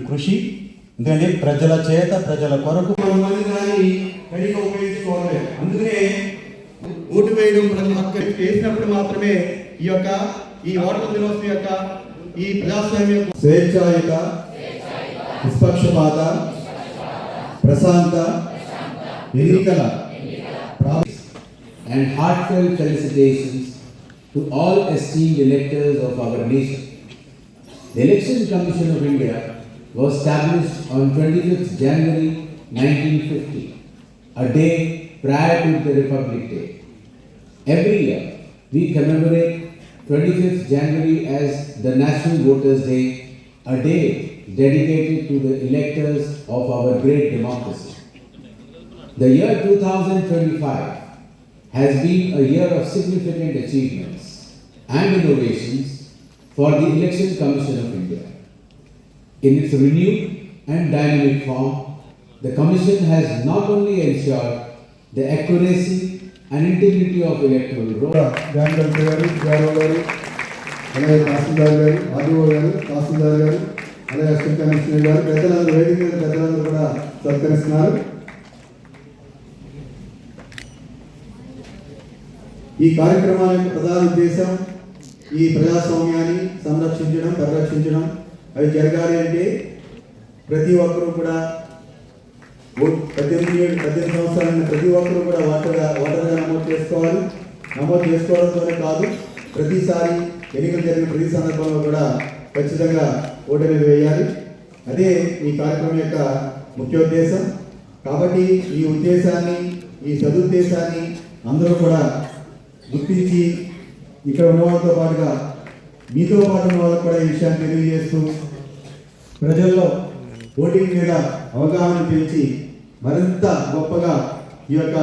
కృషి ఎందుకంటే ప్రజల చేత ప్రజల కొరకు మంది దాన్ని కడిగా ఉపయోగించుకోవాలి. అందుకనే ఓటు వేయడం ప్రజల హక్కు చేసినప్పుడు మాత్రమే ఈ ఓటర్ దినోత్సవం యొక్క ఈ ప్రజాస్వామ్య స్వేచ్ఛాయుత నిష్పక్షపాత ప్రశాంత ఎన్నికల and heartfelt felicitations to all esteemed electors of our nation. The Election Commission of India was established on 25th January 1950, a day prior to the Republic Day. Every year, we commemorate 25th January as the National Voters' Day, a day dedicated to the electors of our great democracy. The year 2025 has been a year of significant achievements and innovations for the Election Commission of India. In its renewed and dynamic form, the Commission has not only ensured the accuracy and integrity of electoral rolls, ఈ కార్యక్రమాల యొక్క ప్రధాన ఉద్దేశం ఈ ప్రజాస్వామ్యాన్ని సంరక్షించడం పరిరక్షించడం. అవి జరగాలి అంటే ప్రతి ఒక్కరూ కూడా 18 సంవత్సరాలైన ప్రతి ఒక్కరూ కూడా ఓటర్గా నమోదు చేసుకోవాలి. నమోదు చేసుకోవడంతోనే కాదు, ప్రతిసారి ఎన్నికలు జరిగిన ప్రతి సందర్భంలో కూడా ఖచ్చితంగా ఓటు అనేది వేయాలి. అదే ఈ కార్యక్రమం యొక్క ముఖ్య ఉద్దేశం. కాబట్టి ఈ ఉద్దేశాన్ని ఈ సదుద్దేశాన్ని అందరూ కూడా గుర్తించి ఇక్కడ ఉన్న వాళ్ళతో పాటుగా మీతో పాటు ఉన్న వాళ్ళకు కూడా ఈ విషయాన్ని తెలియజేస్తూ ప్రజల్లో ఓటింగ్ మీద అవగాహన పెంచి మరింత గొప్పగా ఈ యొక్క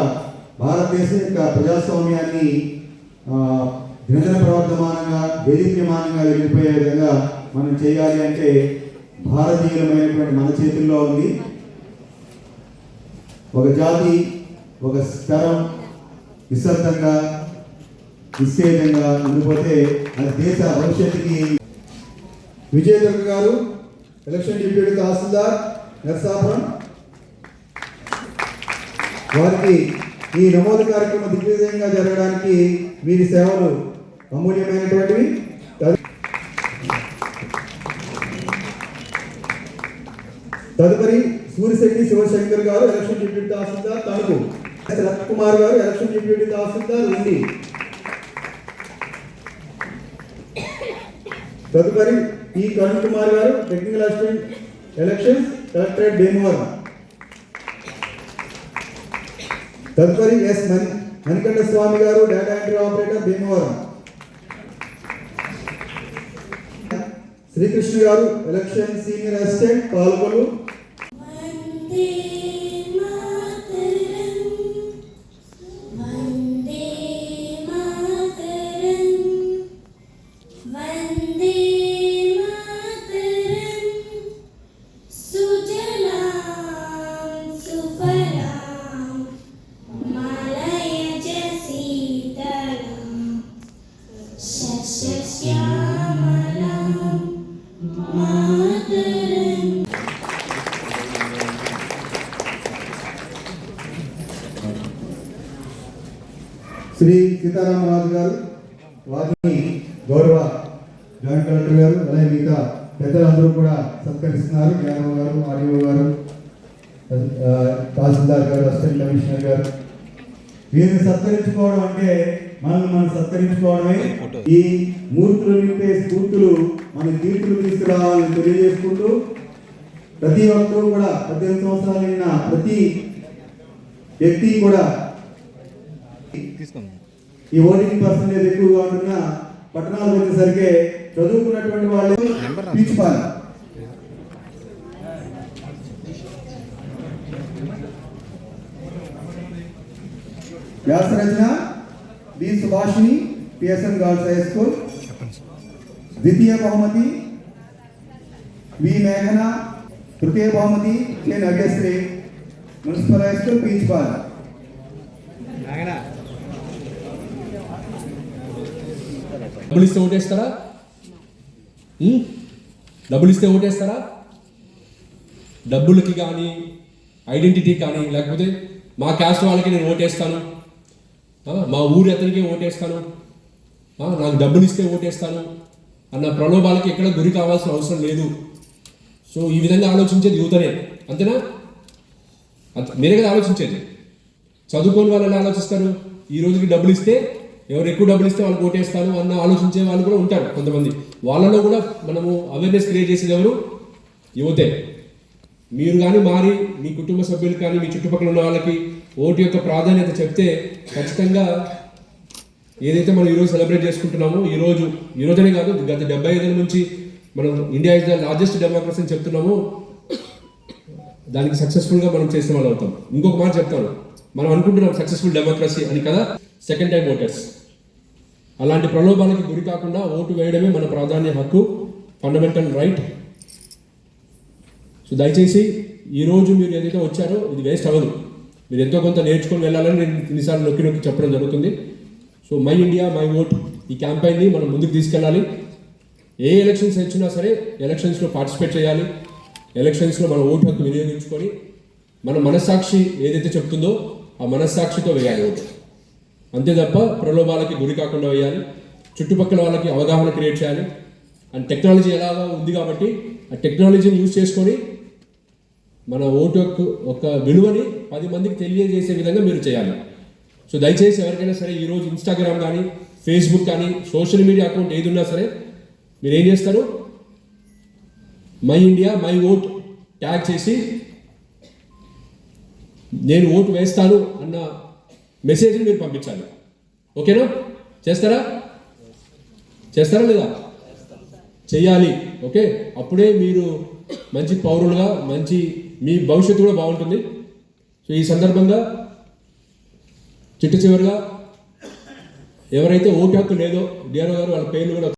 భారతదేశం యొక్క ప్రజాస్వామ్యాన్ని దినదిన ప్రవర్తమానంగా దేదీప్యమానంగా వెళ్ళిపోయే విధంగా మనం చేయాలి అంటే భారతీయులమైనటువంటి మన చేతుల్లో ఉంది. ఒక జాతి ఒక స్థరం నిశ్శబ్దంగా నిశ్చేతంగా ఉండిపోతే అది దేశ భవిష్యత్తుకి. విజయదుర్గ గారు, ఎలక్షన్ డిప్యూటీ తహసీల్దార్ నర్సాపురం, వారికి ఈ నమోదు కార్యక్రమం దిగ్విజయంగా జరగడానికి వీరి సేవలు అమూల్యమైనటువంటివి. తదుపరి సూరిశెట్టి శివశంకర్ గారు, ఎలక్షన్ డిప్యూటీ తహసీల్దార్ తణుకు. రత్కుమార్ గారు, ఎలక్షన్ డిప్యూటీ తహసీల్దార్ ఉండి. తదుపరి ఈ Karun Kumar garu, technical assistant elections collectorate Bhimavaram. తదుపరి S Manikanta Swamy garu, data entry operator Bhimavaram. Srikrishna garu, election senior assistant పాల్గొలు. శ్రీ సీతారామరాజు గారు, వారిని గౌరవ జాయింట్ కలెక్టర్ గారు అలాగే మిగతా పెద్దలందరూ కూడా సత్కరిస్తున్నారు. యాదవ్ గారు, ఆర్డీఓ గారు, తహసీల్దార్ గారు, అసిస్టెంట్ కమిషనర్ గారు. వీరిని సత్కరించుకోవడం అంటే మనం సత్కరించుకోవడమే. ఈ మూర్తులు నింపే స్ఫూర్తులు మన కీర్తులు తీసుకురావాలని తెలియజేసుకుంటూ ప్రతి ఒక్కరూ కూడా 18 సంవత్సరాలైన ప్రతి వ్యక్తి కూడా ఈ ఓటింగ్ పర్సెంటేజ్ ఎక్కువగా ఉంటున్న పట్టణాలకు వచ్చేసరికి చదువుకున్నటువంటి వాళ్ళు తీర్చిపాలి. వ్యాస రచన B Subhashini, PSN girls high school. ద్వితీయ బహుమతి వి మేఘన, తృతీయ బహుమతి K Nageswari, municipal high school పీచ్పాల్. డబ్బులు ఇస్తే ఓటేస్తారా? డబ్బులకి కానీ ఐడెంటిటీ కానీ లేకపోతే మా క్యాస్ట్ వాళ్ళకి నేను ఓటేస్తాను, మా ఊరి అతనికి ఓటేస్తాను, నాకు డబ్బులు ఇస్తే ఓటేస్తాను అన్న ప్రలోభాలకి ఎక్కడ గురి కావాల్సిన అవసరం లేదు. సో ఈ విధంగా ఆలోచించేది యువతనే, అంతేనా? మీరే కదా ఆలోచించేది. చదువుకోని వాళ్ళు ఎలా ఆలోచిస్తారు? ఈ రోజుకి డబ్బులు ఇస్తే, ఎవరు ఎక్కువ డబ్బులు ఇస్తే వాళ్ళకి ఓటేస్తాను అన్న ఆలోచించే వాళ్ళు కూడా ఉంటారు కొంతమంది. వాళ్ళలో కూడా మనము అవేర్నెస్ క్రియేట్ చేసేది ఎవరు? యువతే. మీరు కానీ మారి మీ కుటుంబ సభ్యులు కానీ మీ చుట్టుపక్కల ఉన్న వాళ్ళకి ఓటు యొక్క ప్రాధాన్యత చెప్తే ఖచ్చితంగా ఏదైతే మనం ఈరోజు సెలబ్రేట్ చేసుకుంటున్నామో, ఈ రోజనే కాదు, గత 75 నుంచి మనం India is the largest democracy అని చెప్తున్నామో, దానికి సక్సెస్ఫుల్గా మనం చేసిన వాళ్ళు అవుతాం. ఇంకొక మాట చెప్తాను, మనం అనుకుంటున్నాం సక్సెస్ఫుల్ డెమోక్రసీ అని కదా, సెకండ్ టైం ఓటర్స్. అలాంటి ప్రలోభాలకి గురి కాకుండా ఓటు వేయడమే మన ప్రాధాన్య హక్కు, ఫండమెంటల్ రైట్. సో దయచేసి ఈరోజు మీరు ఏదైతే వచ్చారో ఇది వేస్ట్ అవ్వదు. మీరు ఎంతో కొంత నేర్చుకొని వెళ్ళాలని నేను ఇన్నిసార్లు నొక్కి నొక్కి చెప్పడం జరుగుతుంది. So my India my vote ఈ క్యాంపెయిన్ని మనం ముందుకు తీసుకెళ్ళాలి. ఏ ఎలక్షన్స్ వచ్చినా సరే ఎలక్షన్స్లో పార్టిసిపేట్ చేయాలి. ఎలక్షన్స్లో మన ఓటు హక్కు వినియోగించుకొని మన మనస్సాక్షి ఏదైతే చెప్తుందో ఆ మనస్సాక్షితో వేయాలి ఓటు. అంతే తప్ప ప్రలోభాలకి గురి కాకుండా వేయాలి. చుట్టుపక్కల వాళ్ళకి అవగాహన క్రియేట్ చేయాలి. అండ్ టెక్నాలజీ ఎలాగా ఉంది కాబట్టి ఆ టెక్నాలజీని యూజ్ చేసుకొని మన ఓటు యొక్క విలువని 10 మందికి తెలియజేసే విధంగా మీరు చేయాలి. సో దయచేసి ఎవరికైనా సరే ఈరోజు ఇన్స్టాగ్రామ్ కానీ ఫేస్బుక్ కానీ సోషల్ మీడియా అకౌంట్ ఏది ఉన్నా సరే మీరు ఏం చేస్తారు, my India my vote tag చేసి నేను ఓటు వేస్తాను అన్న మెసేజ్ని మీరు పంపించాలి. ఓకేనా? చేస్తారా లేదా? చేయాలి. ఓకే, అప్పుడే మీరు మంచి పౌరులుగా, మంచి మీ భవిష్యత్తు కూడా బాగుంటుంది. సో ఈ సందర్భంగా చిట్ట చివరిగా ఎవరైతే ఓటు హక్కు లేదో డిఆర్ఓ గారు వాళ్ళ పేర్లు కూడా